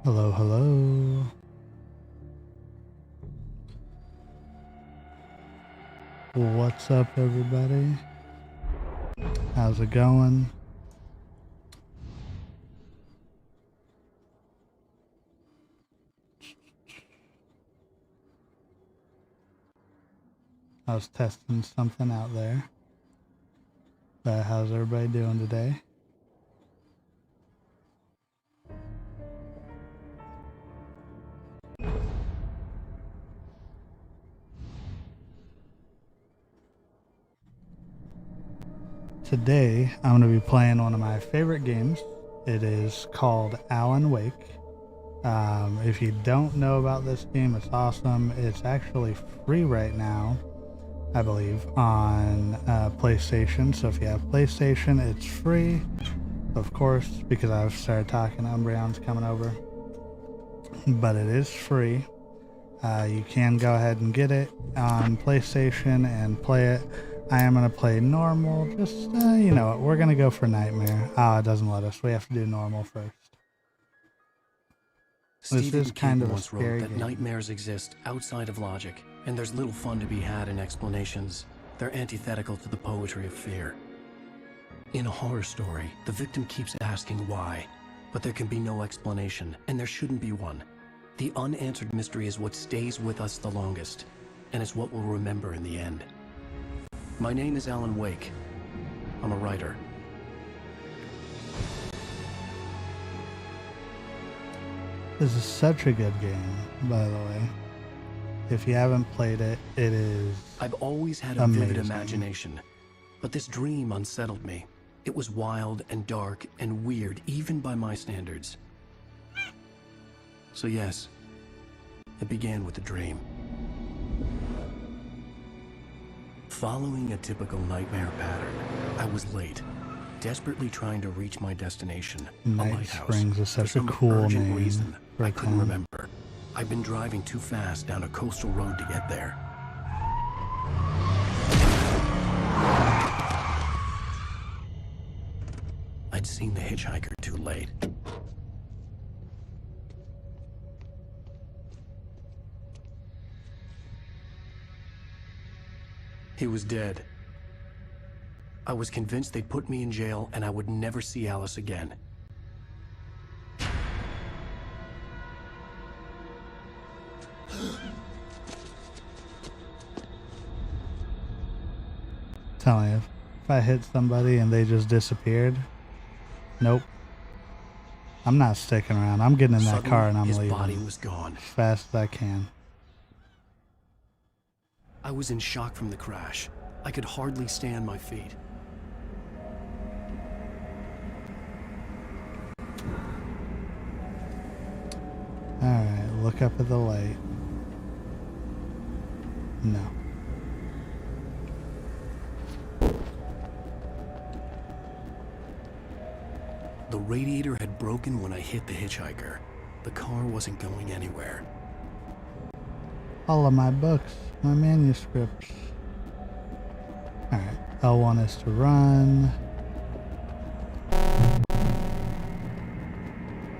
Hello, hello. What's up, everybody? How's it going? I was testing something out there. But how's everybody doing today? Today, I'm going to be playing one of my favorite games. It is called Alan Wake. If you don't know about this game, it's awesome. It's actually free right now, I believe, on PlayStation. So if you have PlayStation, it's free, of course, because I've started talking. Umbreon's coming over. But it is free. You can go ahead and get it on PlayStation and play it. I am going to play normal. Just, you know what, we're going to go for Nightmare. Oh, it doesn't let us. We have to do normal first. This is kind of a scary game. Nightmares exist outside of logic, and there's little fun to be had in explanations. They're antithetical to the poetry of fear. In a horror story, the victim keeps asking why, but there can be no explanation, and there shouldn't be one. The unanswered mystery is what stays with us the longest, and it's what we'll remember in the end. My name is Alan Wake. I'm a writer. This is such a good game, by the way. If you haven't played it, it is I've always had a vivid imagination, but this dream unsettled me. It was wild and dark and weird, even by my standards. So yes, it began with a dream. Following a typical nightmare pattern, I was late, desperately trying to reach my destination, a Night lighthouse. Springs is such For a some cool urgent name reason for I a couldn't town. remember. I'd been driving too fast down a coastal road to get there. I'd seen the hitchhiker too late. He was dead. I was convinced they'd put me in jail and I would never see Alice again. Telling you, if I hit somebody and they just disappeared, nope. I'm not sticking around. I'm getting in that car and I'm his leaving body was gone. as fast as I can. I was in shock from the crash. I could hardly stay on my feet. Alright, look up at the light. No. The radiator had broken when I hit the hitchhiker. The car wasn't going anywhere. All of my books, my manuscripts. Alright, L1 is to run.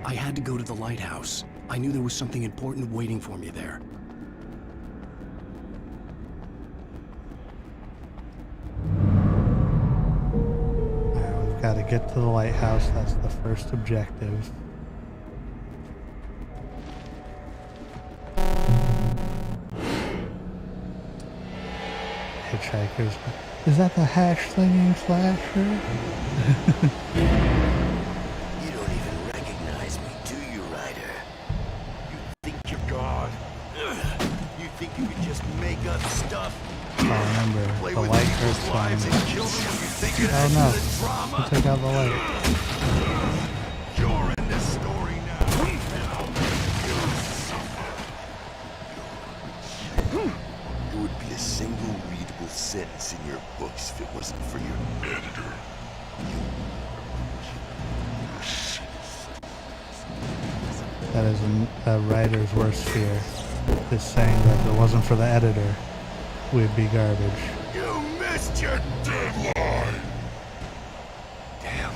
I had to go to the lighthouse. I knew there was something important waiting for me there. Alright, we've got to get to the lighthouse. That's the first objective. Hitchhikers. Is that the hash slinging slasher? You don't even recognize me, do you, Ryder? You think you're God? You think you can just make up stuff? I remember Play the with light people's hurts lives on and me. kill them when you think it Oh adds no, to the drama? he took out the light. You're in this story now. You'll suffer. It would be a single readable sentence in your books if it wasn't for your editor. That is a writer's worst fear, is saying that if it wasn't for the editor, we'd be garbage. You missed your deadline! Damn.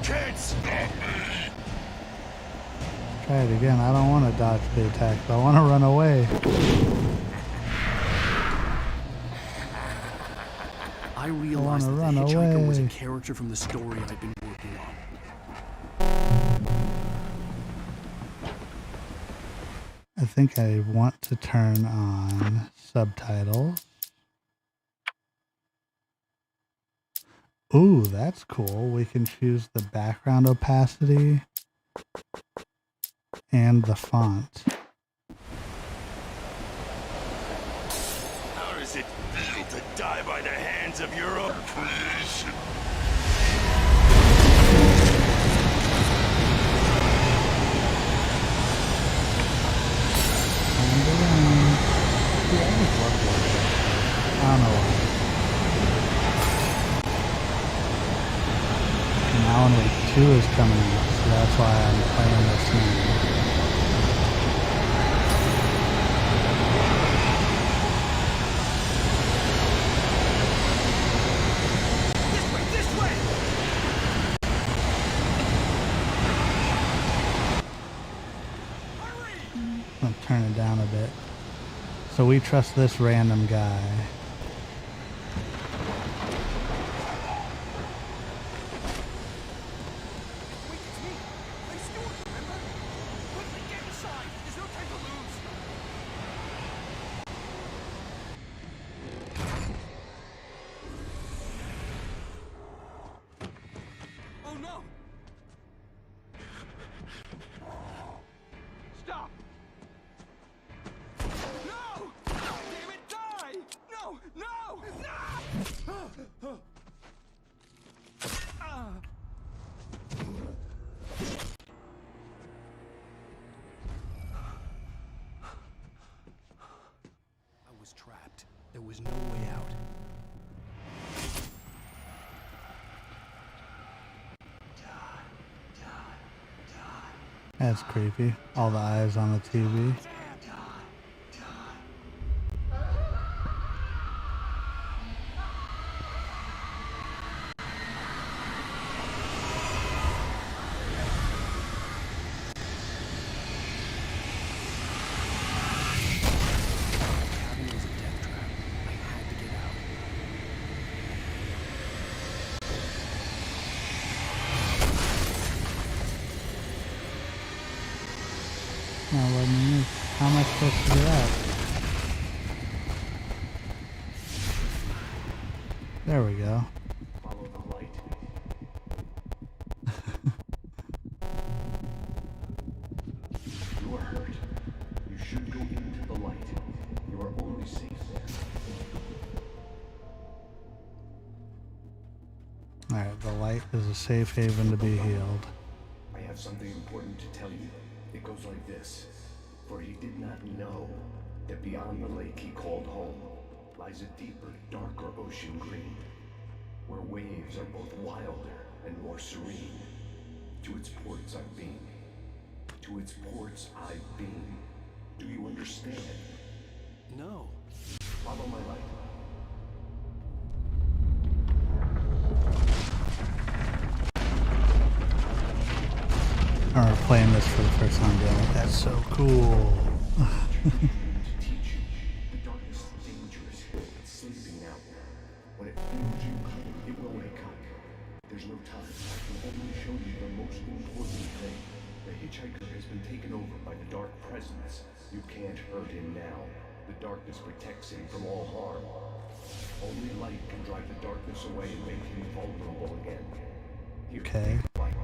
can't stop me! Try it again. I don't want to dodge the attack. I want to run away. I realized that the hitchhiker was a character from the story I'd been working on. I think I want to turn on subtitles. Ooh, that's cool. We can choose the background opacity and the font. How does it feel to die by the hands of your own creation? I don't know why. And Alan Wake 2 is coming out, so that's why I'm playing this now. I'll turn it down a bit. So we trust this random guy. Oh no! Stop! No! Damn it, die! No! No! No! I was trapped. There was no way out. That's creepy. All the eyes on the TV. Now let me move. How am I supposed to get out? There we go. Follow the light. You are hurt. You should go into the light. You are only safe there. Alright, the light is a safe haven to be healed. I have something important to tell you. It goes like this. For he did not know that beyond the lake he called home lies a deeper, darker ocean green, where waves are both wilder and more serene. To its ports I've been. To its ports I've been. Do you understand? No. Follow my light. I remember playing this for the first time, being like, that's so cool. The darkness is dangerous. It's sleeping now. When it feels you, it will wake up. There's no time. I can only show you the most important thing. The hitchhiker has been taken over by the dark presence. You can't hurt him now. The darkness protects him from all harm. Only light can drive the darkness away and make him vulnerable again. Here, Okay. light.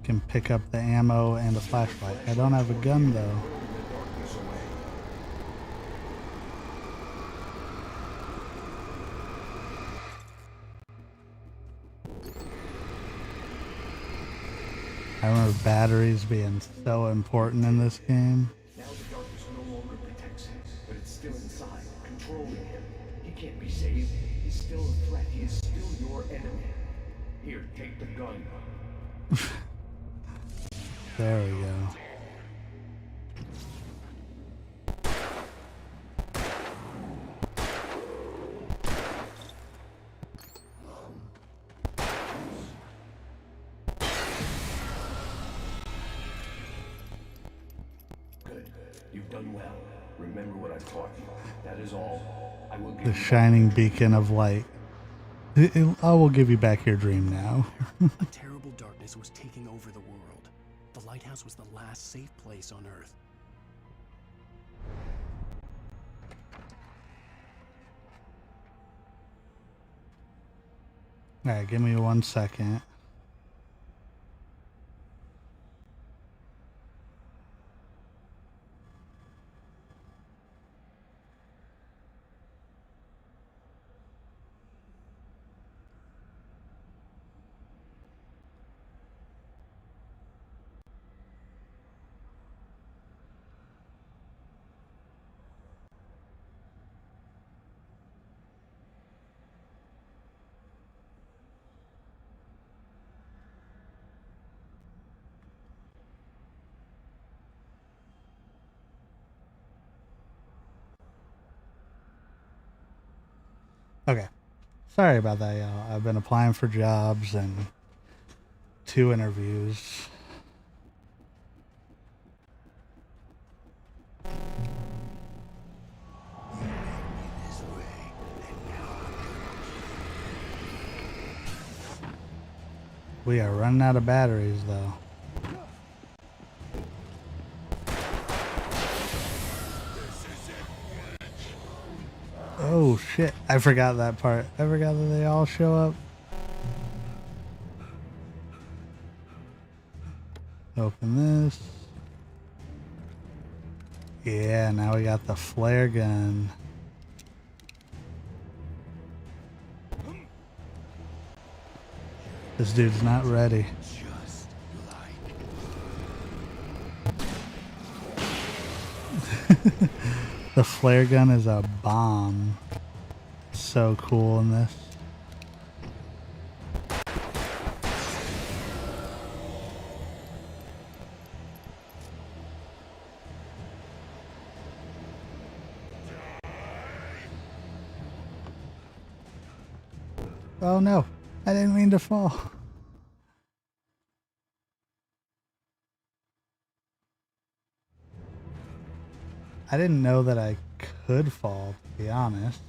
Can pick up the ammo and a flashlight. I don't have a gun though. The darkness away. I remember batteries being so important in this game. Now the darkness no longer protects him, but it's still inside, controlling him. He can't be saved. He's still a threat. He is still your enemy. Here, take the gun. There we go. done well. Remember what I've taught you. That is all. I will give The you shining beacon of light. I will give you back your dream now. A terrible darkness was taking over the world. The lighthouse was the last safe place on Earth. Alright, give me 1 second. Okay. Sorry about that, y'all. I've been applying for jobs and 2 interviews. We are running out of batteries, though. Oh shit, I forgot that part. I forgot that they all show up. Open this. Yeah, now we got the flare gun. This dude's not ready. Just like... The flare gun is a bomb. So cool in this. Oh no, I didn't mean to fall. I didn't know that I could fall, to be honest.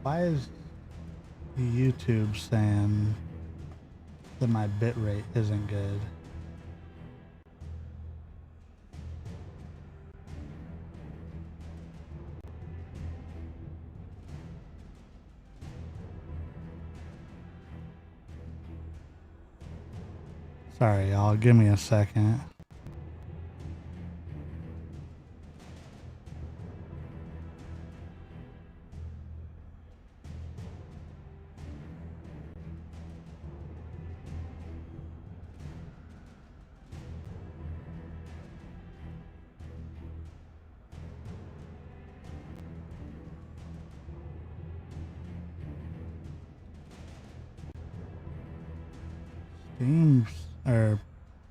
Why is YouTube saying that my bitrate isn't good? Sorry, y'all. Give me a second. Steam's or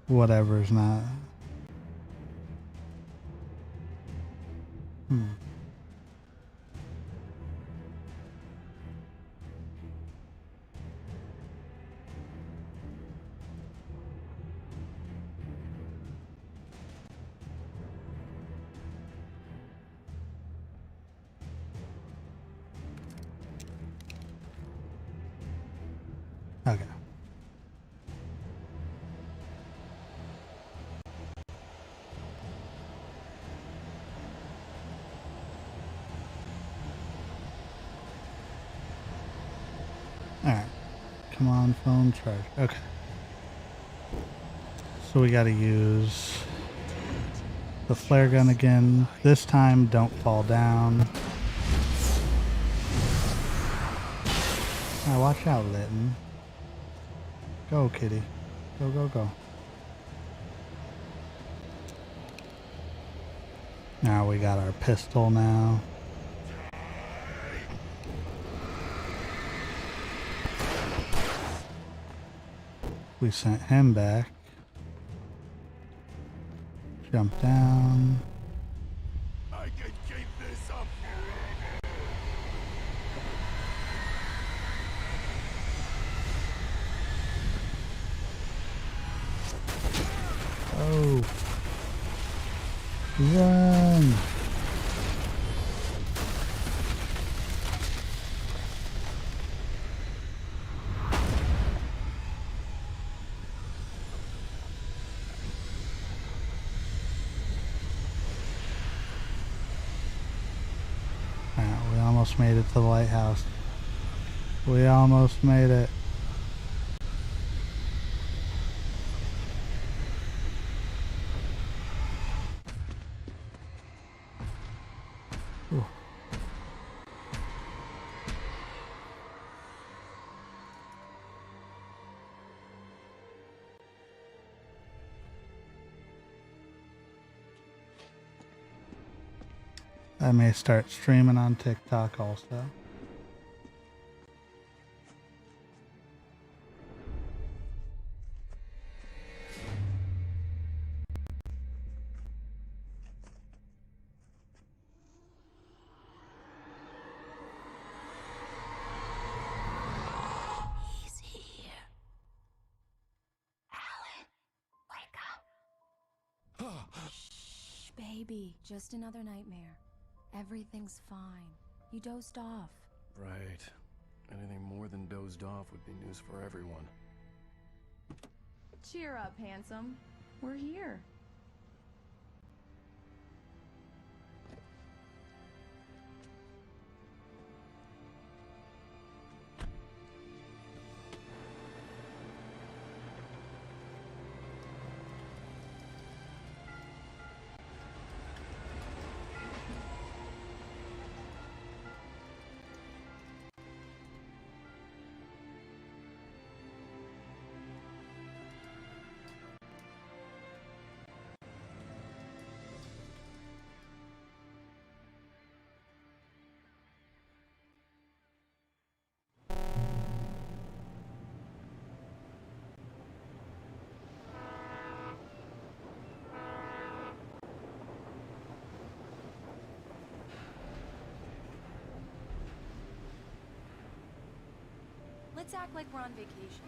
whatever's not. Okay. Alright. Come on, phone charge. Okay. So we gotta use the flare gun again. This time, don't fall down. Now watch out, Litton. Go, kitty. Go, go, go. Now we got our pistol now. We sent him back. Jump down. I can keep this up. Go. Run. We almost made it to the lighthouse. We almost made it. Ooh. I may start streaming on TikTok also. He's here. Alan, wake up. Shh, baby. Just another nightmare. Everything's fine. You dozed off. Right. Anything more than dozed off would be news for everyone. Cheer up, handsome. We're here. Let's act like we're on vacation.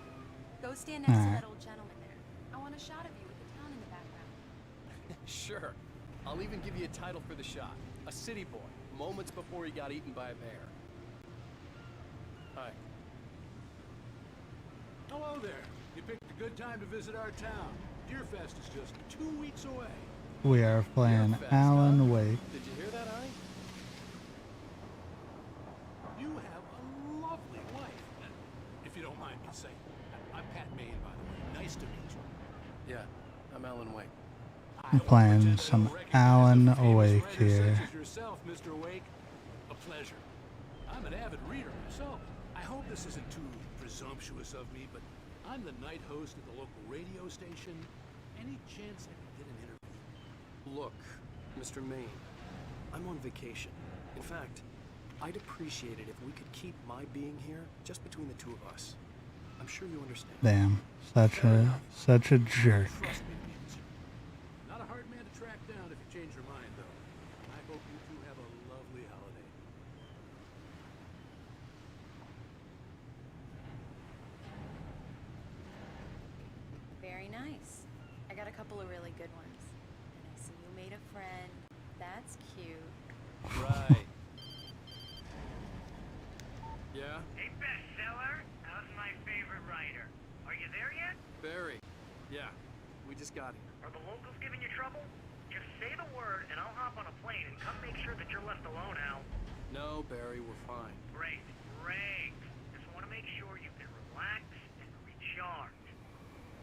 Go stand next to that old gentleman there. I want a shot of you with the town in the background. Sure. I'll even give you a title for the shot. A city boy, moments before he got eaten by a bear. Hi. Hello there. You picked a good time to visit our town. Deerfest is just 2 weeks away. We are playing Deerfest, Alan huh? Wake. Did you hear that, I? You have a lovely wife. If you don't mind me saying. I'm Pat Maine, by the way. Nice to meet you. Yeah, I'm Alan Wake. I'm playing some Alan Wake here. Such as yourself, Mr. Wake. A pleasure. I'm an avid reader myself. I hope this isn't too presumptuous of me, but I'm the night host at the local radio station. Any chance I could get an interview? Look, Mr. Maine, I'm on vacation. In fact, I'd appreciate it if we could keep my being here just between the two of us. I'm sure you understand. Damn, such a jerk. Trust me, Nancy. Not a hard man to track down if you change your mind, though. I hope you two have a lovely holiday. Very nice. I got a couple of really good ones. And I see you made a friend. That's cute. Right. Yeah? Hey, bestseller, how's my favorite writer? Are you there yet? Barry. Yeah. We just got here. Are the locals giving you trouble? Just say the word and I'll hop on a plane and come make sure that you're left alone, Al. No, Barry, we're fine. Great, great. Just want to make sure you can relax and recharge.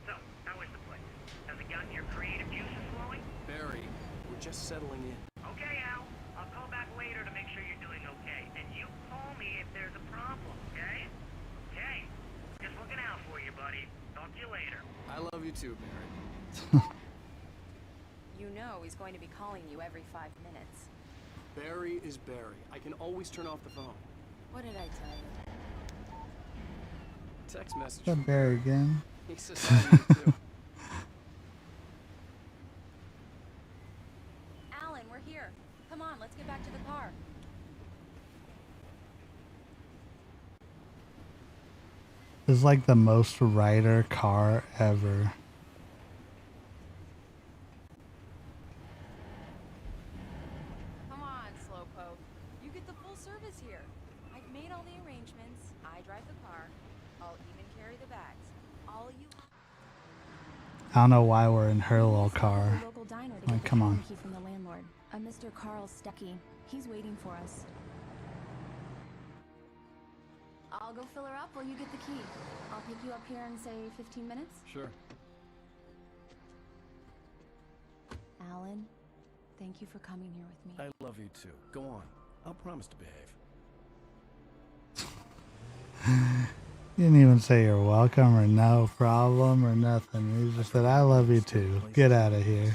So, how is the place? Has it gotten your creative juices flowing? Barry, we're just settling in. Okay, Al. I'll call back later to make sure you're doing okay. And you call me if there's a problem, okay? Okay. Just looking out for you, buddy. Talk to you later. I love you too, Barry. You know he's going to be calling you every 5 minutes. Barry is Barry. I can always turn off the phone. What did I tell you? Text message. Is that Barry again? He says I love you too. Alan, we're here. Come on, let's get back to the car. This is like the most rider car ever. service here. I've made all the arrangements. I drive the car. I'll even carry the bags. All you I don't know why we're in her little car. The local diner to Like, get the come on. key from the landlord. A Mr. Carl Stuckey. He's waiting for us. I'll go fill her up while you get the key. I'll pick you up here in, say, 15 minutes. Sure. Alan, thank you for coming here with me. I love you too. Go on. I'll promise to behave. You didn't even say you're welcome or no problem or nothing. You just said, I love you too. Get out of here.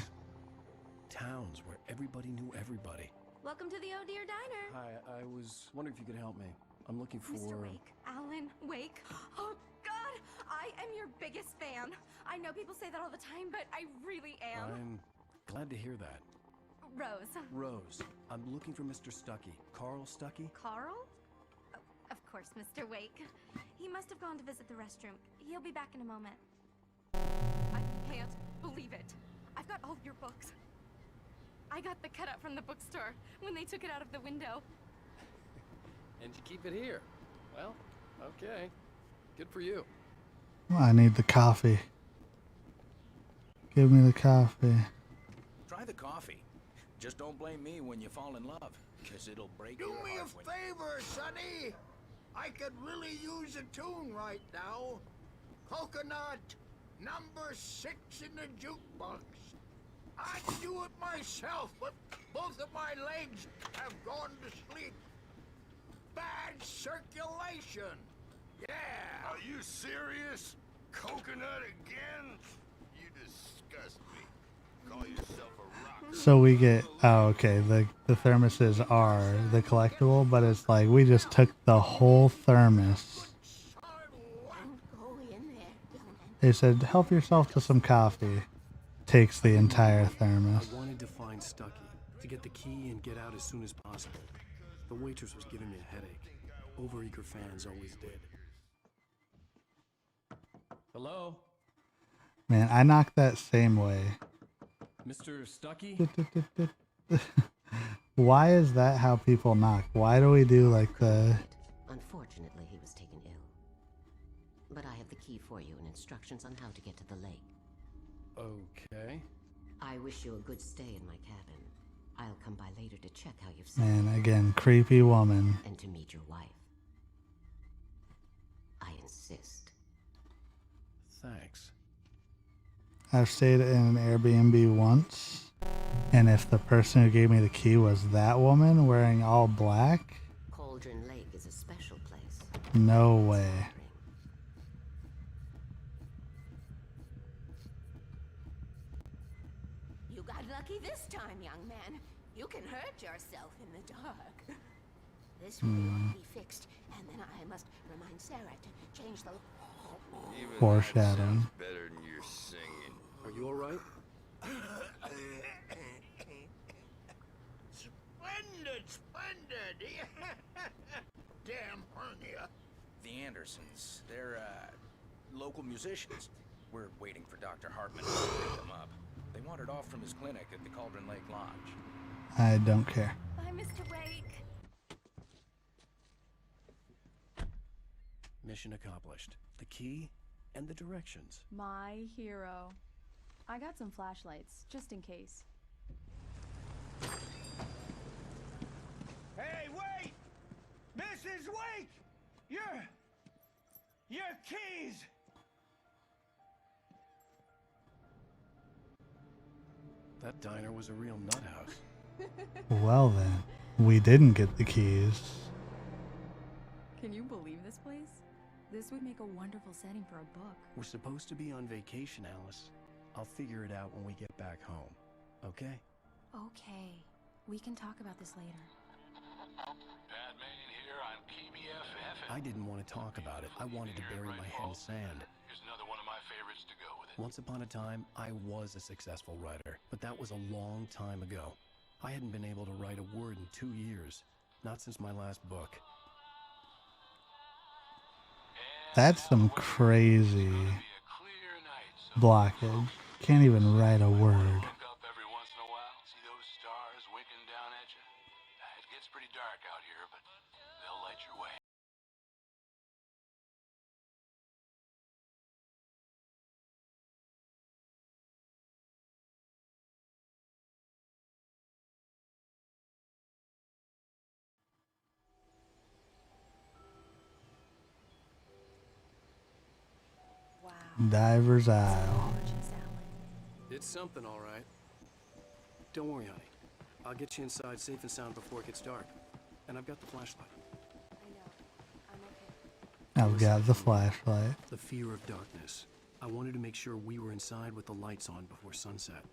Towns where everybody knew everybody. Welcome to the Oh Dear Diner. Hi, I was wondering if you could help me. I'm looking for... Mr. Wake. Alan Wake. Oh, God. I am your biggest fan. I know people say that all the time, but I really am. I'm glad to hear that. Rose. Rose, I'm looking for Mr. Stuckey. Carl Stuckey? Carl? Oh, of course, Mr. Wake. He must have gone to visit the restroom. He'll be back in a moment. I can't believe it. I've got all of your books. I got the cutout from the bookstore when they took it out of the window. And you keep it here. Well, okay. Good for you. I need the coffee. Give me the coffee. Try the coffee. Just don't blame me when you fall in love, because it'll break your Do me a heart when... favor, Sonny. I could really use a tune right now. Coconut, number 6 in the jukebox. I'd do it myself, but both of my legs have gone to sleep. Bad circulation. Yeah. Are you serious? Coconut again? You disgust me. Call yourself a rock. So we get, oh, okay, the thermoses are the collectible, but it's like we just took the whole thermos. They said, help yourself to some coffee. Takes the entire thermos. I wanted to find Stuckey, to get the key and get out as soon as possible. The waitress was giving me a headache. Overeager fans always did. Hello? Man, I knocked that same way. Mr. Stuckey? Why is that how people knock? Why do we do like the... Unfortunately, he was taken ill. But I have the key for you and instructions on how to get to the lake. Okay. I wish you a good stay in my cabin. I'll come by later to check how you've settled. Man, again, creepy woman. And to meet your wife. I insist. Thanks. I've stayed in an Airbnb once, and if the person who gave me the key was that woman wearing all black, Cauldron Lake is a special place. no way. You got lucky this time, young man. You can hurt yourself in the dark. This will be fixed, and then I must remind Sarah to change the... Foreshadowing. Better than your singing. Are you alright? Splendid, splendid. Damn hernia. The Andersons, they're, local musicians. We're waiting for Dr. Hartman to pick them up. They wandered off from his clinic at the Cauldron Lake Lodge. I don't care. Bye, Mr. Wake. Mission accomplished. The key and the directions. My hero. I got some flashlights, just in case. Hey, wait! Mrs. Wake! Your keys! That diner was a real nut house. Well then, we didn't get the keys. Can you believe this place? This would make a wonderful setting for a book. We're supposed to be on vacation, Alice. I'll figure it out when we get back home. Okay? Okay. We can talk about this later. Batman here on PBFF. I didn't want to talk about it. I wanted to bury my head in sand. Here's another one of my favorites to go with it. Once upon a time, I was a successful writer, but that was a long time ago. I hadn't been able to write a word in 2 years. Not since my last book. That's some crazy blockage. Can't even write a word. Look up every once in a while, see those stars winking down at you. It gets pretty dark out here, but Diver's Isle. It's something, all right. Don't worry, honey. I'll get you inside safe and sound before it gets dark. And I've got the flashlight. I know. I'm okay. I've got the flashlight. The fear of darkness. I wanted to make sure we were inside with the lights on before sunset.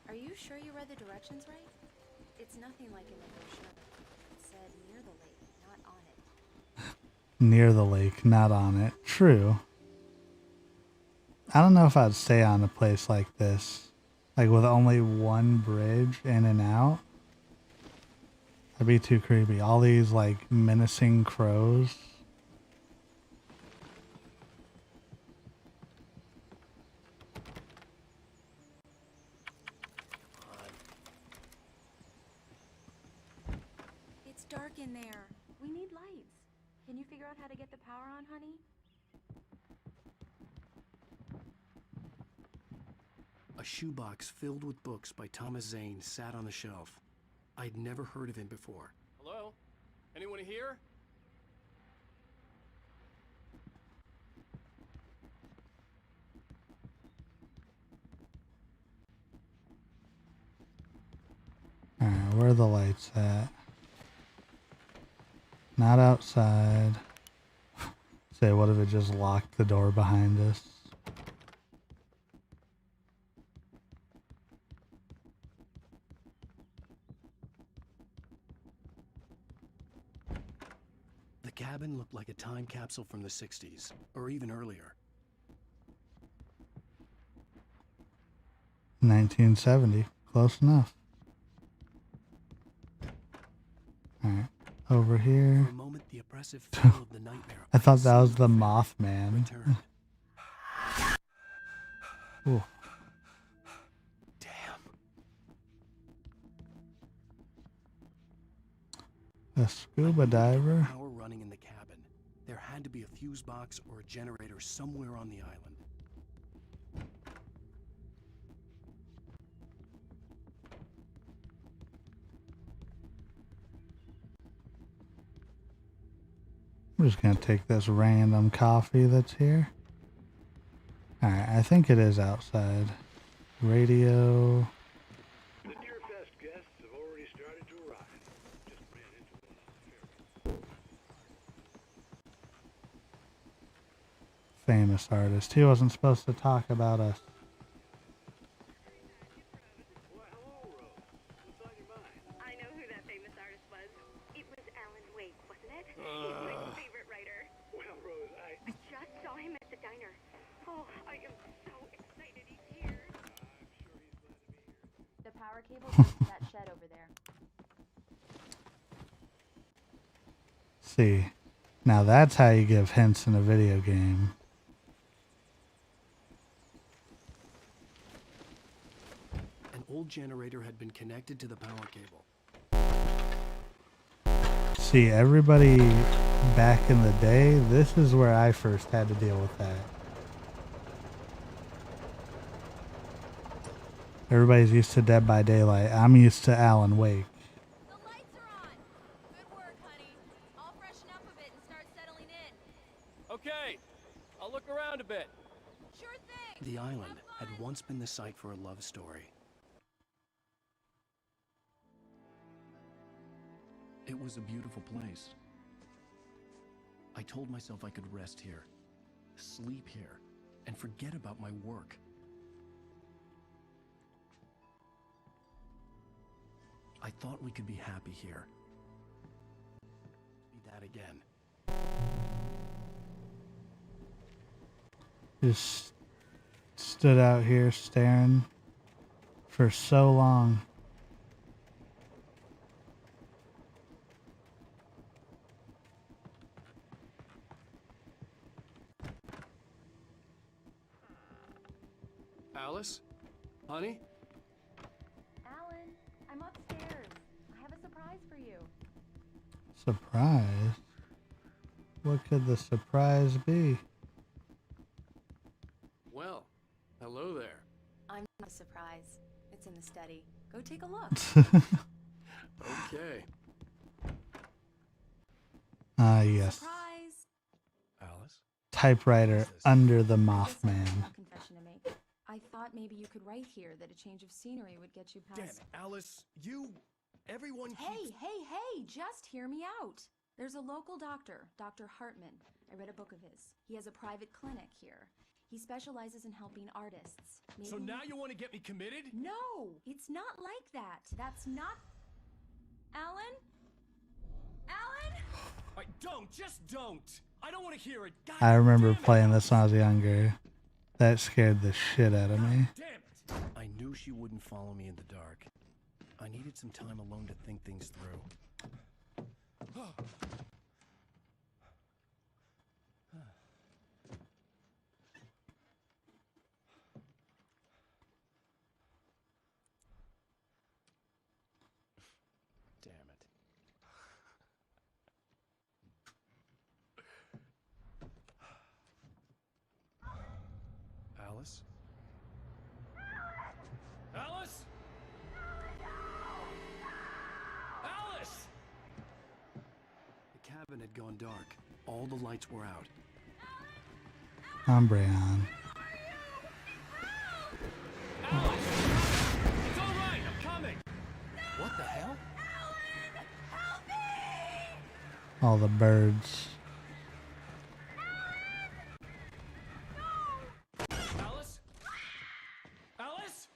Are you sure you read the directions right? It's nothing like in the brochure. It said near the lake, not on it. Near the lake, not on it. True. I don't know if I'd stay on a place like this. Like with only one bridge in and out. That'd be too creepy. All these like menacing crows. It's dark in there. We need lights. Can you figure out how to get the power on, honey? A shoebox filled with books by Thomas Zane sat on the shelf. I'd never heard of him before. Hello? Anyone here? Alright, where are the lights at? Not outside. Say, what if it just locked the door behind us? The cabin looked like a time capsule from the 60s, or even earlier. 1970. Close enough. Alright. Over here. For a moment, the oppressive feel of the nightmare I thought that was the Mothman. returned. Ooh. Damn. A scuba diver. Power running in the cabin. There had to be a fuse box or a generator somewhere on the island. I'm just gonna take this random coffee that's here. Alright, I think it is outside. Radio. The Deerfest guests have already started to arrive. Just ran into one on the ferry. Famous artist. He wasn't supposed to talk about us. Well, hello, Rose. What's on your mind? I know who that famous artist was. It was Alan Wake, wasn't it? He's my favorite writer. Well, Rose, I Just saw him at the diner. Oh, I am so excited he's here. I'm sure he's glad to be here. The power cable goes to that shed over there. See. Now that's how you give hints in a video game. An old generator had been connected to the power cable. See, everybody back in the day, this is where I first had to deal with that. Everybody's used to Dead by Daylight. I'm used to Alan Wake. The lights are on. Good work, honey. I'll freshen up a bit and start settling in. Okay, I'll look around a bit. Sure thing. The island had once been the site for a love story. It was a beautiful place. I told myself I could rest here, sleep here, and forget about my work. I thought we could be happy here. Be that again. Just stood out here staring for so long. Alice? Honey? Alan, I'm upstairs. I have a surprise for you. Surprise? What could the surprise be? Well, hello there. I'm not a surprise. It's in the study. Go take a look. Okay. Yes. Surprise! Alice? Typewriter under the I guess I have Mothman. a confession to make. I thought maybe you could write here that a change of scenery would get you past. Damn it, Alice, everyone Hey, keeps... hey, just hear me out. There's a local doctor, Dr. Hartman. I read a book of his. He has a private clinic here. He specializes in helping artists. Maybe So now you want to get me committed? No, it's not like that. That's not... Alan? Alan? Just don't! I don't want to hear it! God I remember damn it, playing Alice. this when I was younger. That scared the shit out of me. Damn it! I knew she wouldn't follow me in the dark. I needed some time alone to think things through. Damn it. Alice? Alice? Alice! The cabin had gone dark. All the lights were out. I'm Brian. Alice! It's all right, I'm coming! What the hell? All the birds. Alice? Alice?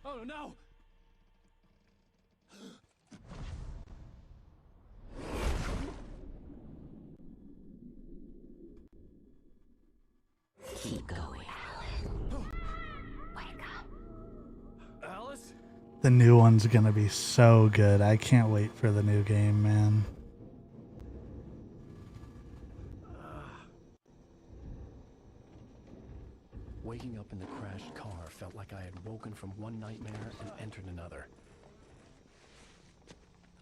Oh no! Keep going, Alan. Wake up. Alice? The new one's gonna be so good. I can't wait for the new game, man. Waking up in the crashed car felt like I had woken from one nightmare and entered another.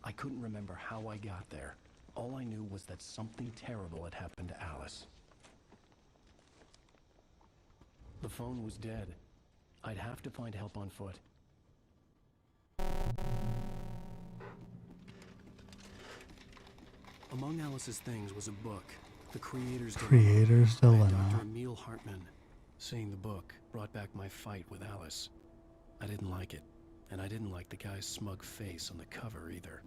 I couldn't remember how I got there. All I knew was that something terrible had happened to Alice. The phone was dead. I'd have to find help on foot. Among Alice's things was a book, The Creator's Creator's by Dilemma. Dr. Emil Hartman. Seeing the book brought back my fight with Alice. I didn't like it, and I didn't like the guy's smug face on the cover either.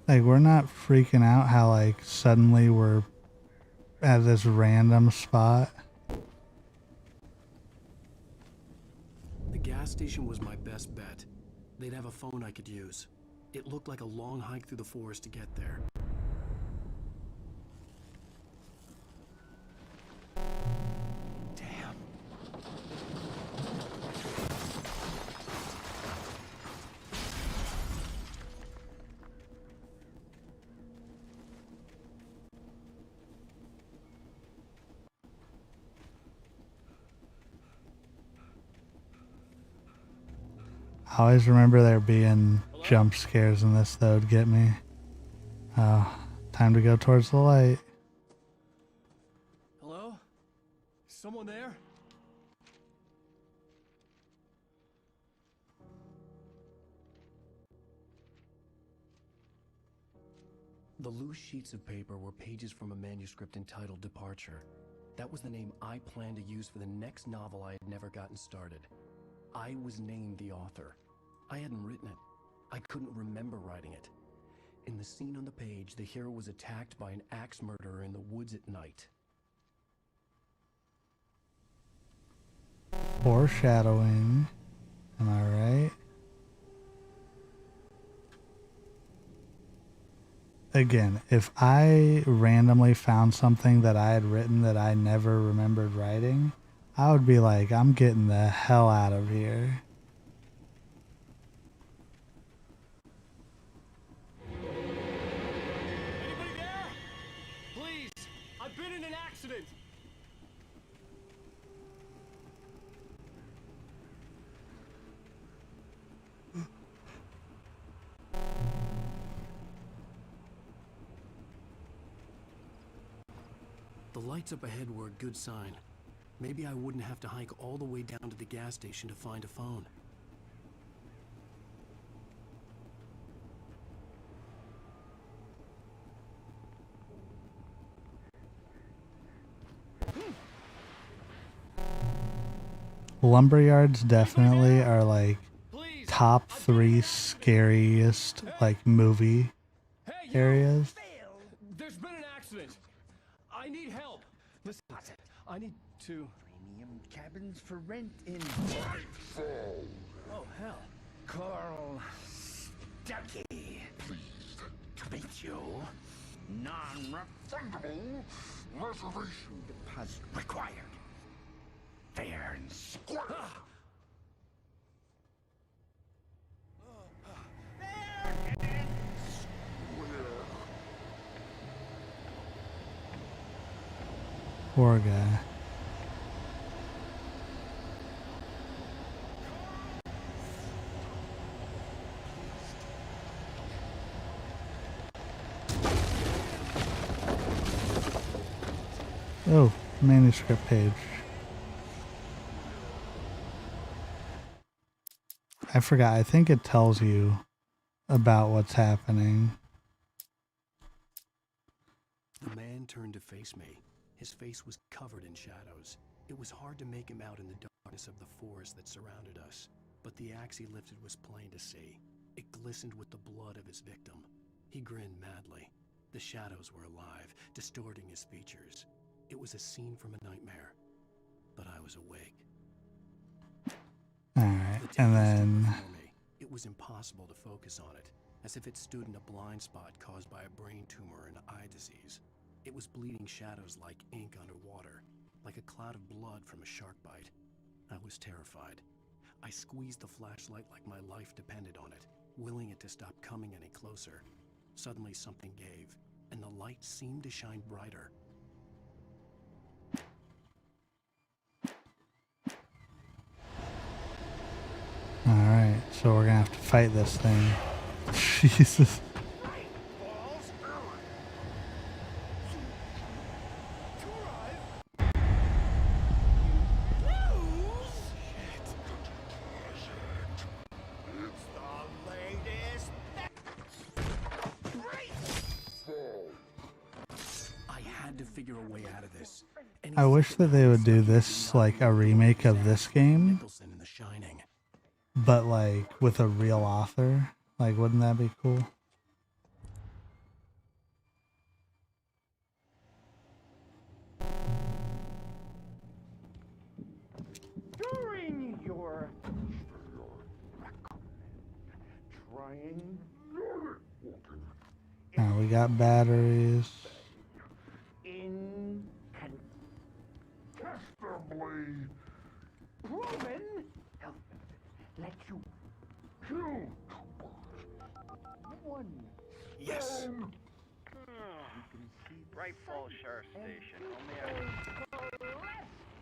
Like, we're not freaking out how, like, suddenly we're at this random spot. The gas station was my best bet. They'd have a phone I could use. It looked like a long hike through the forest to get there. Damn. I always remember there being jump scares in this that would get me. Time to go towards the light. Hello? Is someone there? The loose sheets of paper were pages from a manuscript entitled Departure. That was the name I planned to use for the next novel I had never gotten started. I was named the author. I hadn't written it. I couldn't remember writing it. In the scene on the page, the hero was attacked by an axe murderer in the woods at night. Foreshadowing. Am I right? Again, if I randomly found something that I had written that I never remembered writing, I would be like, I'm getting the hell out of here. Anybody there? Please, I've been in an accident. lights up ahead were a good sign. Maybe I wouldn't have to hike all the way down to the gas station to find a phone. Lumberyards definitely are like top 3 scariest like movie areas. There's been an accident. I need help. Listen, I need to... Premium cabins for rent in Nightfall. Oh, hell. Carl Stuckey. Pleased to meet you. Non-refundable reservation deposit required. Fair and square. Poor guy. Oh, manuscript page. I forgot. I think it tells you about what's happening. The man turned to face me. His face was covered in shadows. It was hard to make him out in the darkness of the forest that surrounded us, but the axe he lifted was plain to see. It glistened with the blood of his victim. He grinned madly. The shadows were alive, distorting his features. It was a scene from a nightmare, but I was awake. Alright, and then... It was impossible to focus on it, as if it stood in a blind spot caused by a brain tumor and eye disease. It was bleeding shadows like ink underwater, like a cloud of blood from a shark bite. I was terrified. I squeezed the flashlight like my life depended on it, willing it to stop coming any closer. Suddenly something gave, and the light seemed to shine brighter. Alright, so we're gonna have to fight this thing. Jesus. I wish that they would do this like a remake of this game, but like with a real author. Like, wouldn't that be cool? During your trying Now we got batteries. incontestably proven health let you kill one. Yes. You can see Bright Falls Sheriff Station.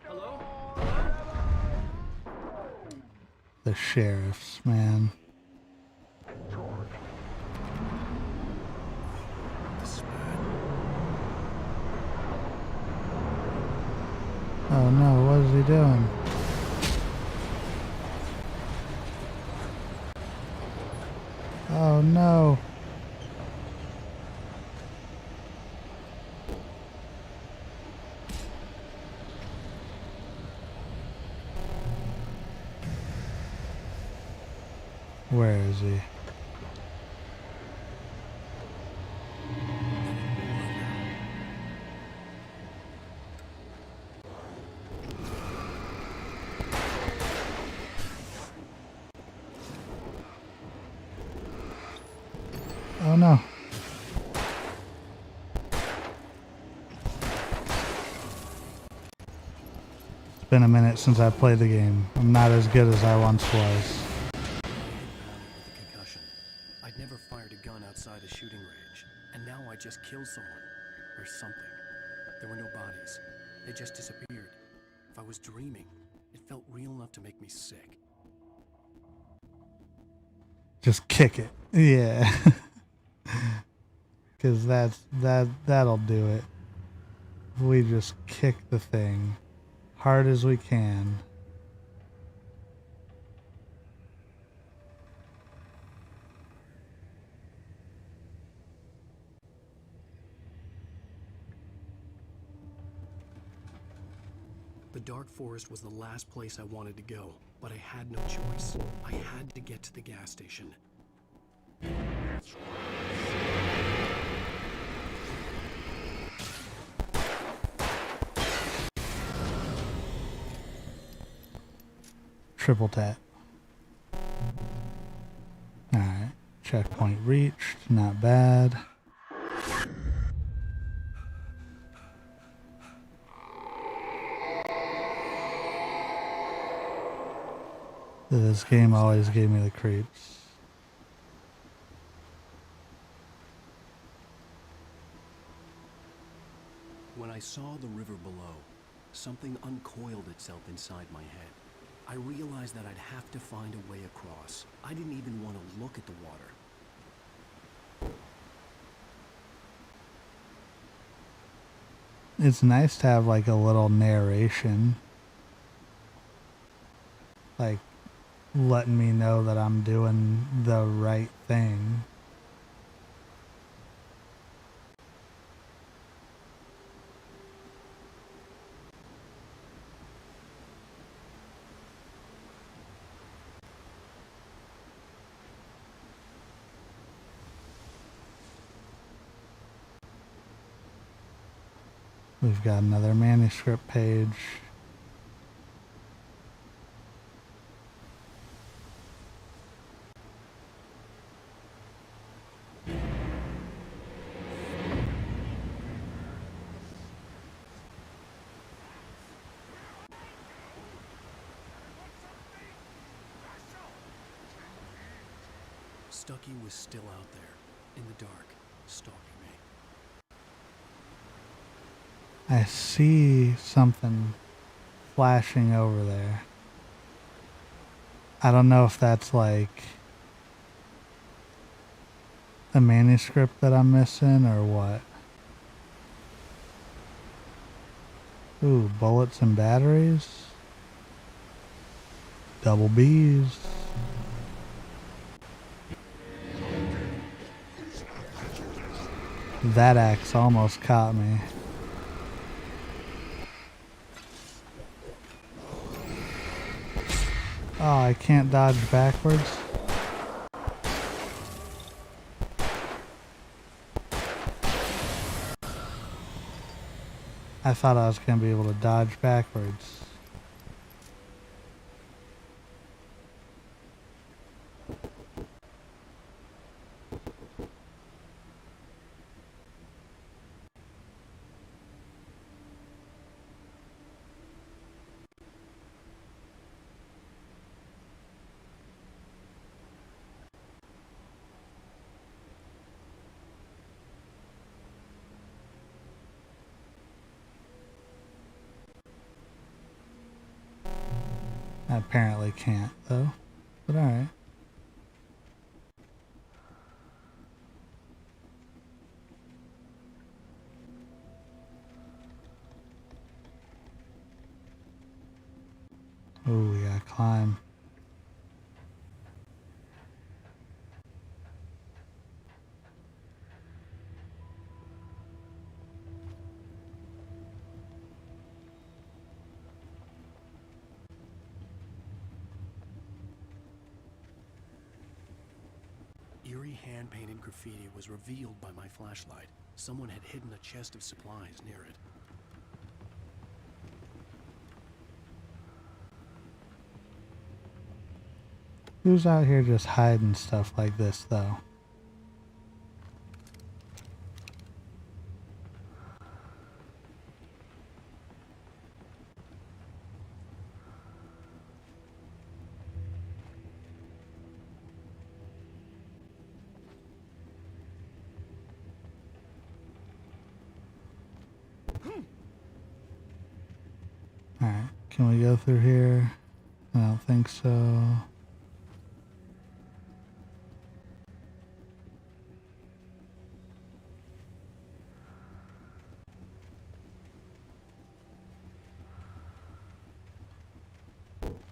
Hello? The sheriffs, man. Oh no, what is he doing? Oh no. Where is he? Oh no. It's been a minute since I played the game. I'm not as good as I once was. I'd never fired a gun outside a shooting range, and now I just killed someone. Or something. There were no bodies. They just disappeared. If I was dreaming, it felt real enough to make me sick. Just kick it. Yeah. Cause that'll do it. we just kick the thing hard as we can. The dark forest was the last place I wanted to go, but I had no choice. I had to get to the gas station. Triple tap. Alright, checkpoint reached, not bad. This game always gave me the creeps. When I saw the river below, something uncoiled itself inside my head. I realized that I'd have to find a way across. I didn't even want to look at the water. It's nice to have like a little narration. Like letting me know that I'm doing the right thing. We've got another manuscript page. Stucky was still out there, in the dark, stalking me. I see something flashing over there. I don't know if that's like a manuscript that I'm missing or what. Ooh, bullets and batteries. Double B's. That axe almost caught me. Oh, I can't dodge backwards. I thought I was going to be able to dodge backwards. I apparently can't, though. But alright. Oh, we gotta climb. Eerie hand-painted graffiti was revealed by my flashlight. Someone had hidden a chest of supplies near it. Who's out here just hiding stuff like this, though? Alright, can we go through here? I don't think so.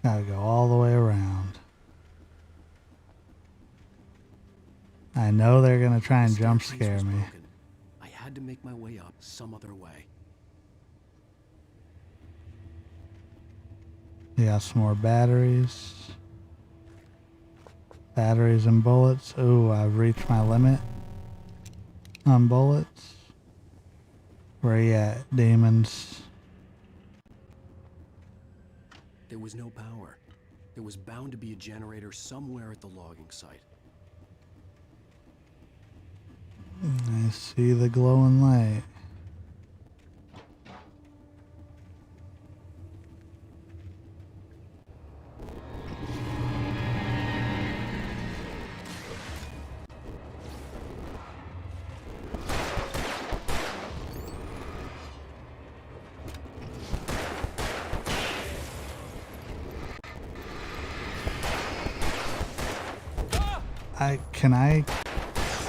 Gotta go all the way around. I know they're gonna try and jump scare me. I had to make my way up some other way. We got some more batteries. Batteries and bullets. Ooh, I've reached my limit on bullets. Where you at, demons? There was no power. There was bound to be a generator somewhere at the logging site. I see the glowing light.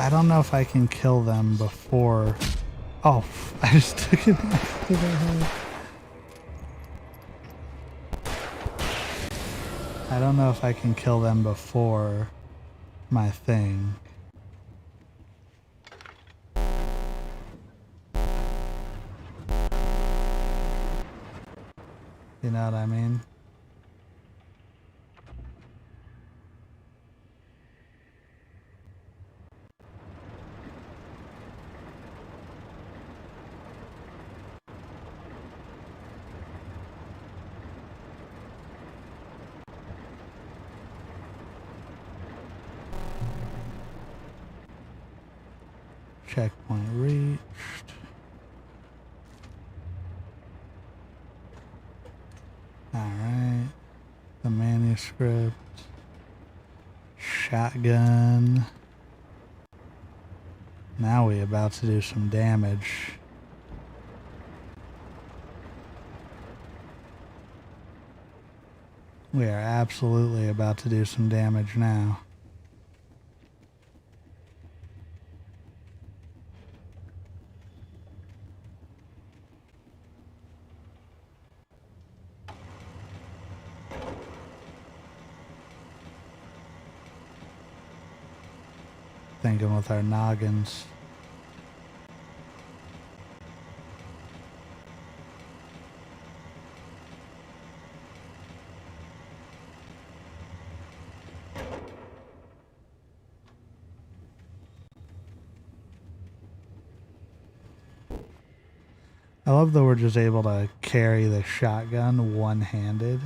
I don't know if I can kill them before. Oh, I just took an axe to the head. I don't know if I can kill them before my thing. You know what I mean? Checkpoint reached. Alright. The manuscript. Shotgun. Now we about to do some damage. We are absolutely about to do some damage now. Thinking with our noggins. I love that we're just able to carry the shotgun one-handed.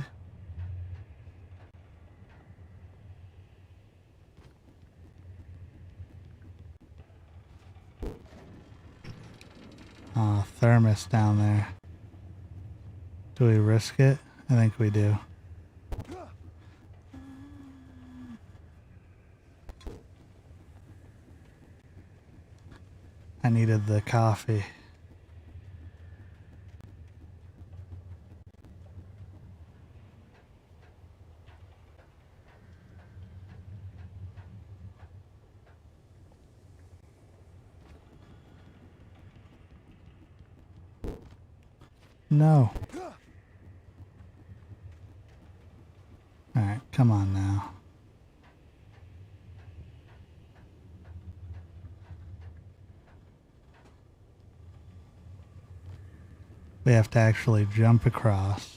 Thermos down there. Do we risk it? I think we do. I needed the coffee. No. Alright, come on now. We have to actually jump across.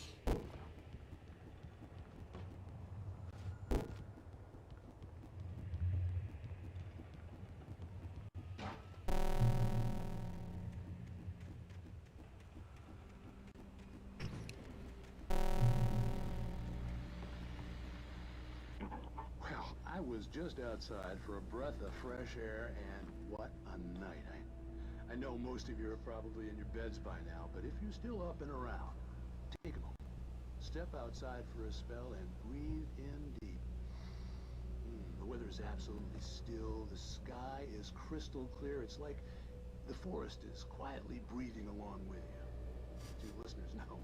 I was just outside for a breath of fresh air, and what a night. I know most of you are probably in your beds by now, but if you're still up and around, take a moment. Step outside for a spell and breathe in deep. The weather is absolutely still. The sky is crystal clear. It's like the forest is quietly breathing along with you. You listeners know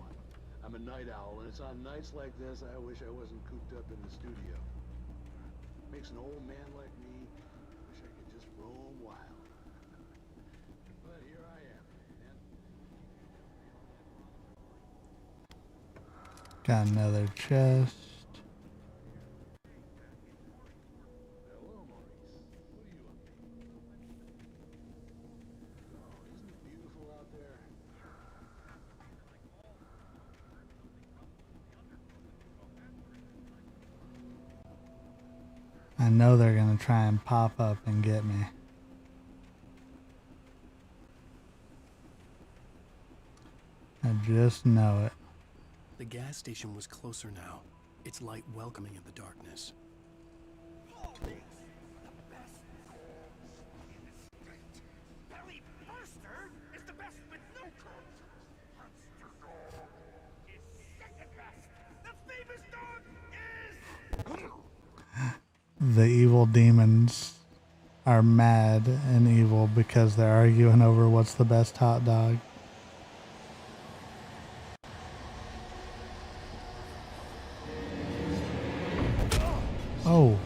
I'm a night owl, and it's on nights like this I wish I wasn't cooped up in the studio. Makes an old man like me wish I could just roam wild. But here I am, man. Got another chest. know they're gonna try and pop up and get me. I just know it. The gas station was closer now, its light welcoming in the darkness. The evil demons are mad and evil because they're arguing over what's the best hot dog. Oh.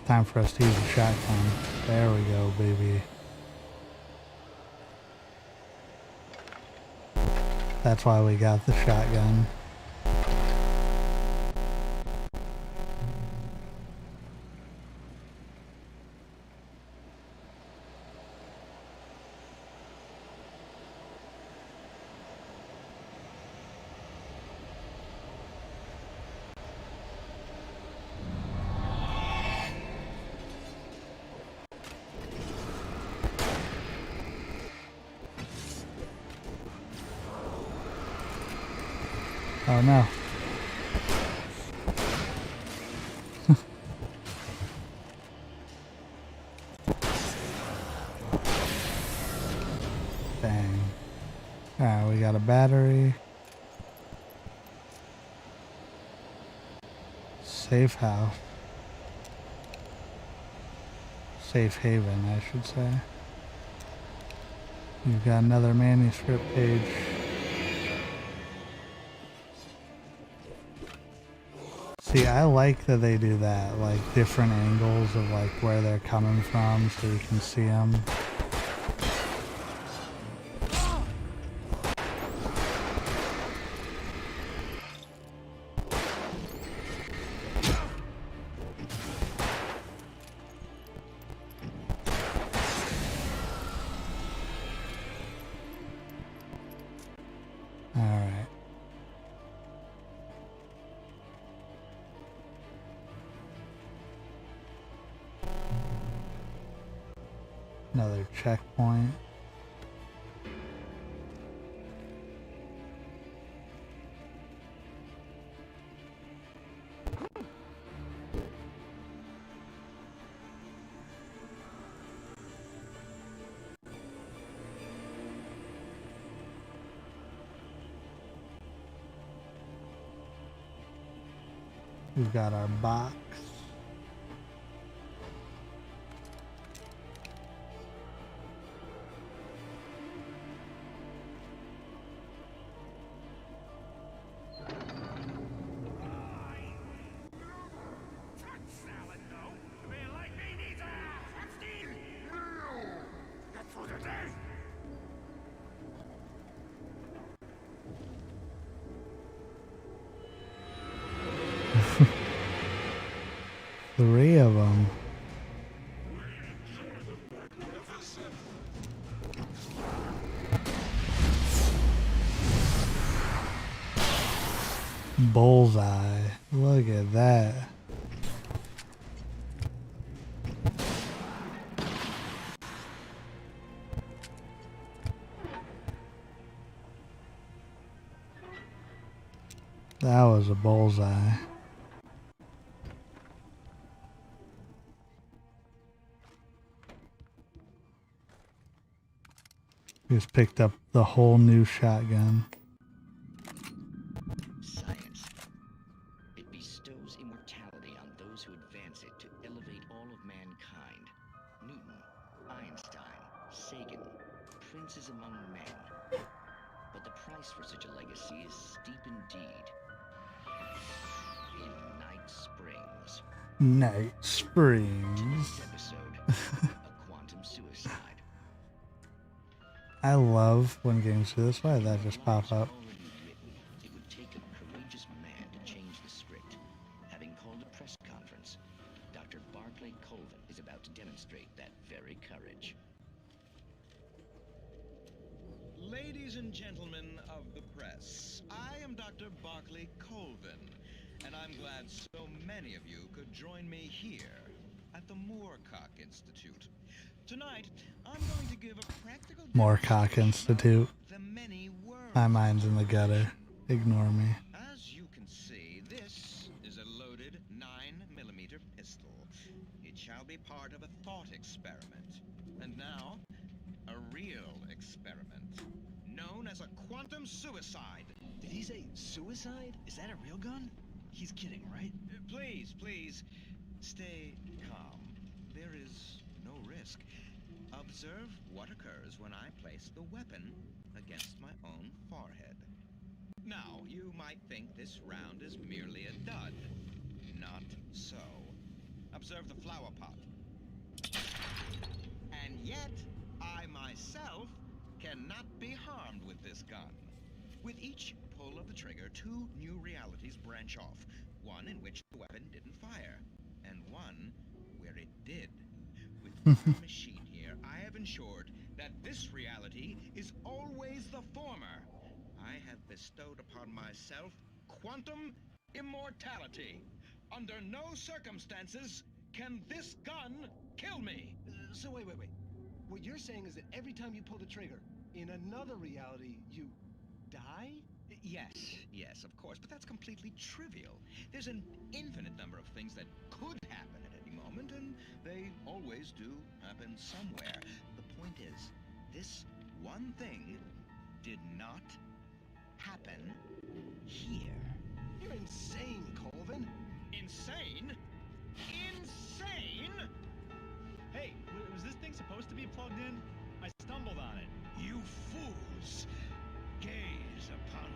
Time for us to use a shotgun. There we go, baby. That's why we got the shotgun. Oh no. Dang. Alright, we got a battery. Safe house. Safe haven, I should say. You've got another manuscript page. See, I like that they do that, like different angles of like where they're coming from so you can see them. Alright. Another checkpoint. We've got our box. Three of them. Bullseye. Look at that. That was a bullseye. Just picked up the whole new shotgun. Science. It bestows immortality on those who advance it to elevate all of mankind. Newton, Einstein, Sagan, princes among men. But the price for such a legacy is steep indeed. In Night Springs. Night Springs. Episode, a quantum suicide. I love when games do this. Why did that just pop up? It would take a courageous man to change the script. Having called a press conference, Dr. Dr. Barclay Colvin is about to demonstrate that very courage. Ladies and gentlemen of the press, I am Dr. Barclay Colvin, and I'm glad so many of you could join me here at the Moorcock Institute. Tonight, I'm going to give a practical Moorcock Institute. the many worlds. My mind's in the gutter. Ignore me. As you can see, this is a loaded 9mm pistol. It shall be part of a thought experiment. And now, a real experiment, known as a quantum suicide. Did he say suicide? Is that a real gun? He's kidding, right? Please, please, stay calm. There is no risk. Observe what occurs when I place the weapon against my own forehead. Now, you might think this round is merely a dud. Not so. Observe the flower pot. And yet, I myself cannot be harmed with this gun. With each pull of the trigger, 2 new realities branch off. One in which the weapon didn't fire, and one where it did. With my machine here, I have ensured that this reality is always the former. I have bestowed upon myself quantum immortality. Under no circumstances can this gun kill me. So wait. What you're saying is that every time you pull the trigger, in another reality, you die? Yes, of course, but that's completely trivial. There's an infinite number of things that could happen at any moment, and they always do happen somewhere. The point is, this one thing did not happen here. You're insane, Colvin. Insane? Insane? Hey, was this thing supposed to be plugged in? I stumbled on it. You fools! Gaze upon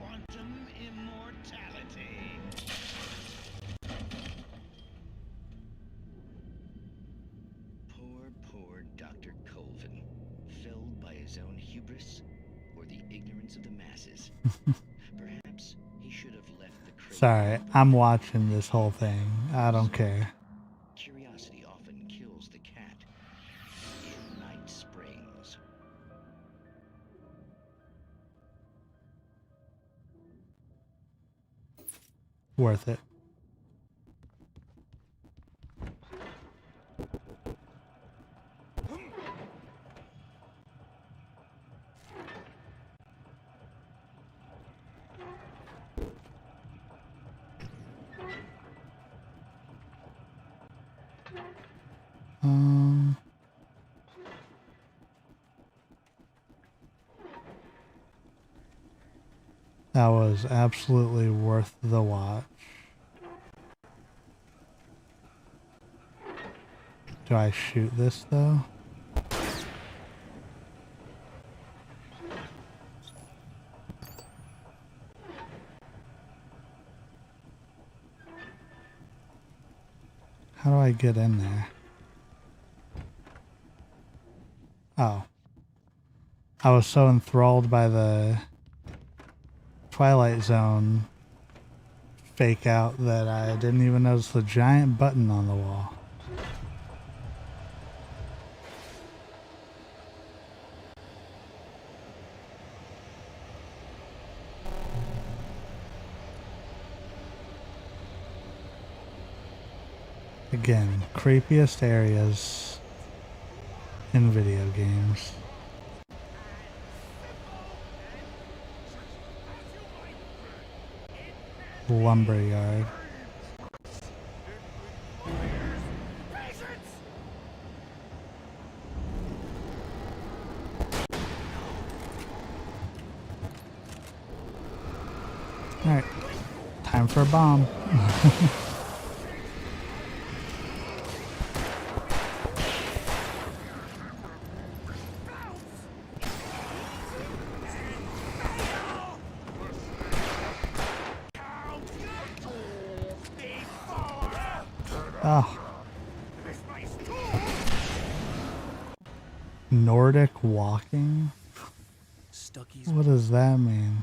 quantum immortality. Poor Dr. Colvin, felled by his own hubris or the ignorance of the masses. Perhaps he should have left the crate. Sorry, I'm watching this whole thing. I don't care. Curiosity often kills the cat. In Night Springs. Worth it. That was absolutely worth the watch. Do I shoot this though? How do I get in there? Oh. I was so enthralled by the Twilight Zone fake out that I didn't even notice the giant button on the wall. Again, creepiest areas in video games. Lumberyard. Alright, time for a bomb. Oh. Nordic walking? What does that mean?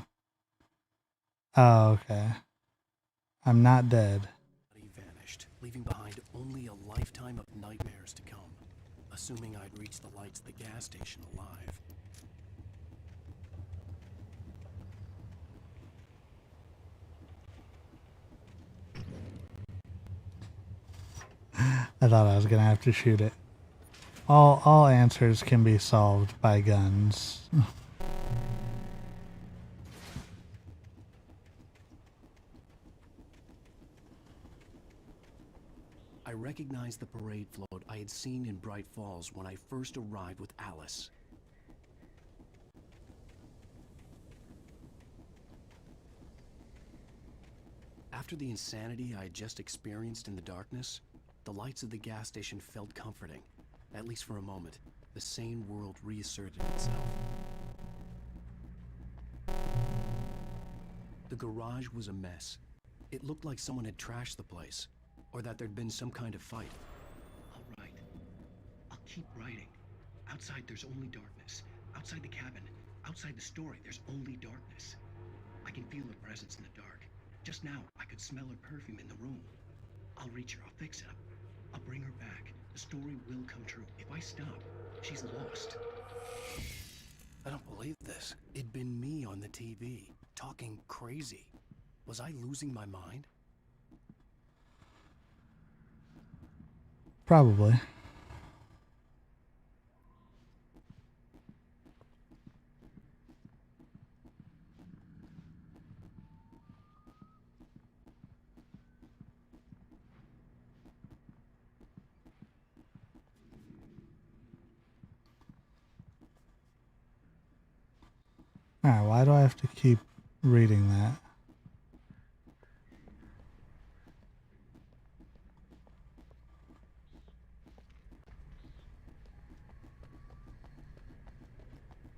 Oh, okay. I'm not dead. He vanished. leaving behind only a lifetime of nightmares to come, assuming I'd reach the lights of the gas station alive. I thought I was gonna have to shoot it. All answers can be solved by guns. I recognized the parade float I had seen in Bright Falls when I first arrived with Alice. After the insanity I had just experienced in the darkness, the lights of the gas station felt comforting, at least for a moment. The sane world reasserted itself. The garage was a mess. It looked like someone had trashed the place, or that there'd been some kind of fight. All right. I'll keep writing. Outside, there's only darkness. Outside the cabin, outside the story, there's only darkness. I can feel her presence in the dark. Just now, I could smell her perfume in the room. I'll reach her. I'll fix it. I'll bring her back. The story will come true. If I stop, she's lost. I don't believe this. It'd been me on the TV, talking crazy. Was I losing my mind? Probably. Alright, why do I have to keep reading that?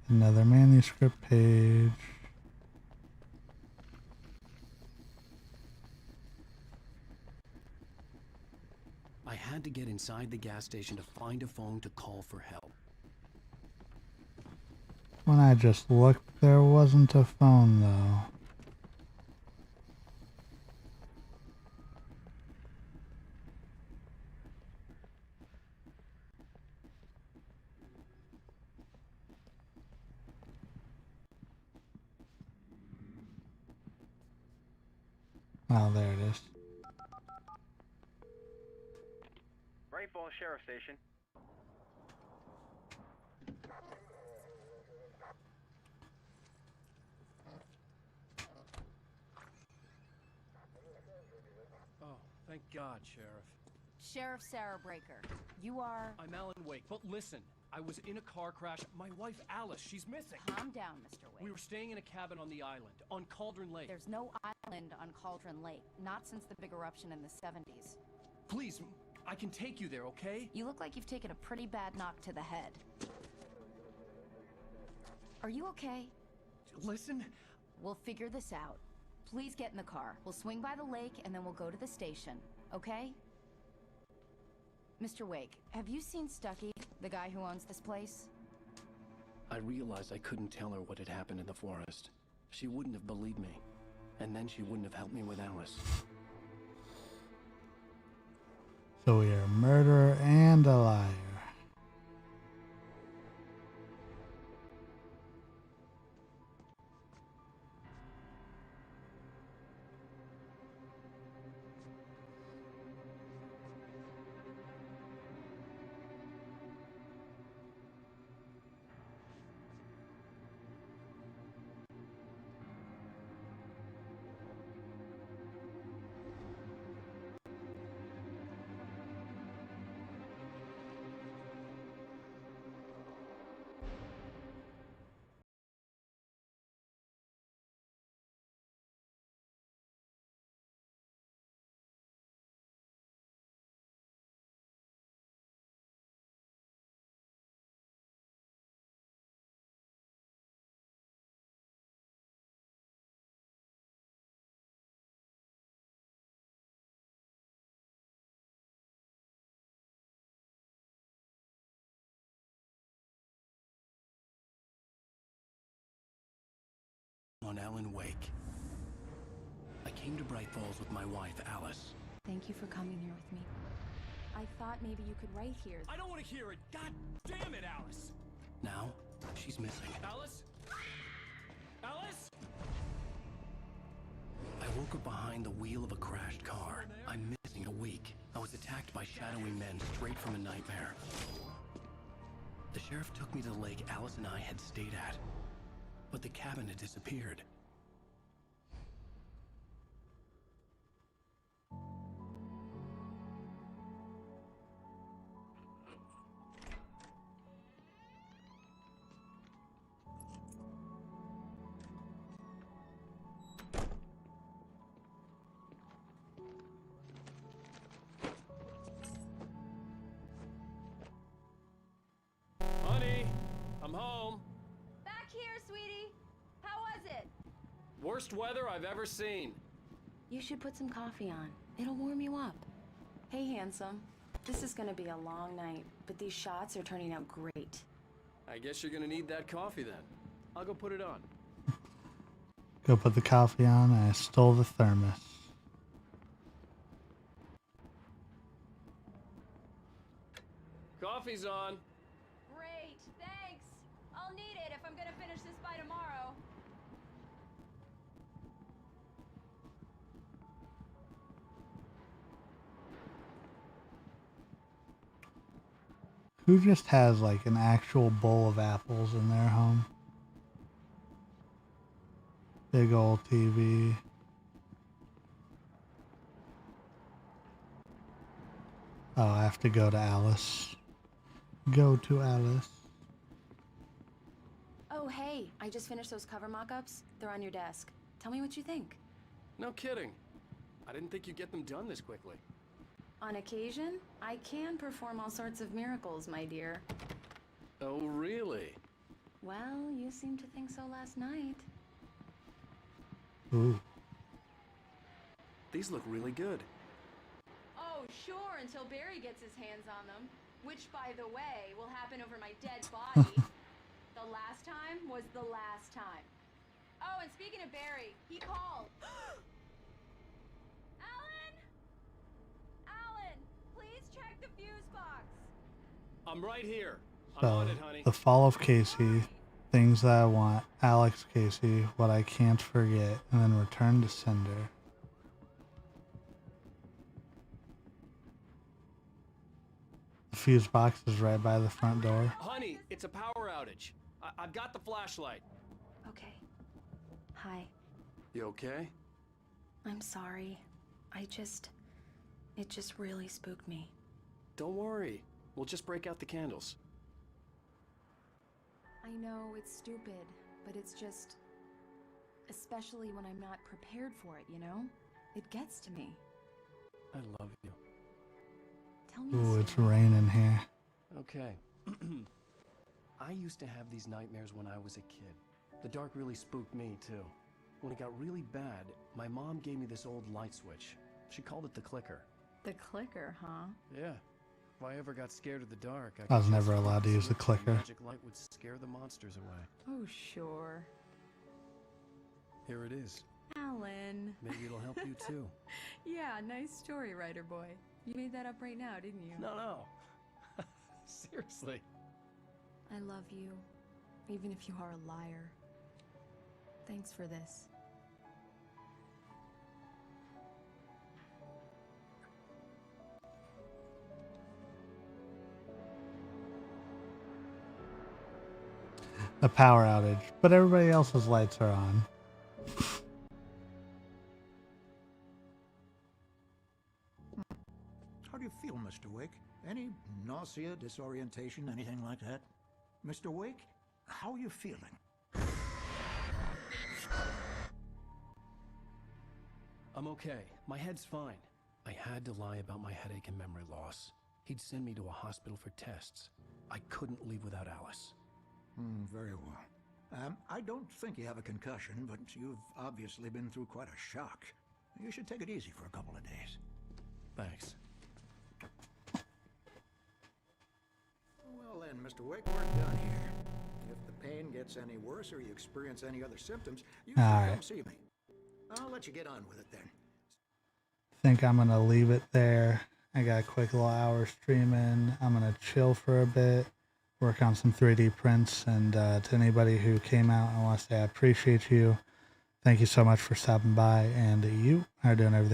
Another manuscript page. I had to get inside the gas station to find a phone to call for help. When I just looked, there wasn't a phone, though. Oh, there it is. Bright Falls Sheriff Station. Oh, thank God, Sheriff. Sheriff Sarah Breaker, you are... I'm Alan Wake, but listen, I was in a car crash. My wife, Alice, she's missing. Calm down, Mr. Wake. We were staying in a cabin on the island, on Cauldron Lake. There's no island on Cauldron Lake, not since the big eruption in the 70s. Please, I can take you there, okay? You look like you've taken a pretty bad knock to the head. Are you okay? Listen. We'll figure this out. Please get in the car. We'll swing by the lake and then we'll go to the station, okay? Mr. Wake, have you seen Stucky, the guy who owns this place? I realized I couldn't tell her what had happened in the forest. She wouldn't have believed me, and then she wouldn't have helped me with Alice. So we are a murderer and a liar. On Alan Wake. I came to Bright Falls with my wife, Alice. Thank Thank you for coming here with me. I thought maybe you could write here. I don't want to hear it. God damn it, Alice. Now, she's missing. Alice? Alice? I woke up behind the wheel of a crashed car. I'm missing a week. I was attacked by shadowy men straight from a nightmare. The sheriff took me to the lake Alice and I had stayed at, but the cabin had disappeared. Honey, I'm home. Back here, sweetie. How was it? Worst weather I've ever seen. You should put some coffee on. It'll warm you up. Hey, handsome. This is gonna be a long night, but these shots are turning out great. I guess you're gonna need that coffee then. I'll go put it on. Go put the coffee on, and I stole the thermos. Coffee's on. Great, thanks. I'll need it if I'm gonna finish this by tomorrow. Who just has like an actual bowl of apples in their home? Big old TV. Oh, I have to go to Alice. Go to Alice. Oh, hey, I just finished those cover mock-ups. They're on your desk. Tell me what you think. No kidding. I didn't think you'd get them done this quickly. On occasion, I can perform all sorts of miracles, my dear. Oh, really? Well, you seemed to think so last night. Ooh. These look really good. Oh, sure, until Barry gets his hands on them. Which, by the way, will happen over my dead body. The last time was the last time. Oh, and speaking of Barry, he called. Alan! Alan, please check the fuse box. I'm right here. I'm So, on it, honey. The Fall of Casey, Things That I Want, Alex Casey, What I Can't Forget, and then Return to Sender. The fuse box is right by the front door. Honey, it's a power outage. I've got the flashlight. Okay. Hi. You okay? I'm sorry. It just really spooked me. Don't worry. We'll just break out the candles. I know it's stupid, but it's just... Especially when I'm not prepared for it, you know? It gets to me. I love you. Tell me Ooh, it's raining here. Okay. I used to have these nightmares when I was a kid. The dark really spooked me, too. When it got really bad, my mom gave me this old light switch. She called it the clicker. The clicker, huh? Yeah. If I ever got scared of the dark, I was could never just allowed to use the switch and clicker. Magic light would scare the monsters away. Oh, sure. Here it is. Alan. Maybe it'll help you, too. Yeah, nice story, writer boy. You made that up right now, didn't you? No. Seriously. I love you, even if you are a liar. Thanks for this. A power outage, but everybody else's lights are on. How do you feel, Mr. Wake? Any nausea, disorientation, anything like that? Mr. Wake, how are you feeling? I'm okay. My head's fine. I had to lie about my headache and memory loss. He'd send me to a hospital for tests. I couldn't leave without Alice. Very well. I don't think you have a concussion, but you've obviously been through quite a shock. You should take it easy for a couple of days. Thanks. Well then, Mr. Wake, we're done here. If the pain gets any worse or you experience any other symptoms, you should come see me. I'll let you get on with it then. think I'm going to leave it there. I got a quick little hour streaming. I'm going to chill for a bit, work on some 3D prints, and to anybody who came out, I want to say I appreciate you. Thank you so much for stopping by, and you are doing everything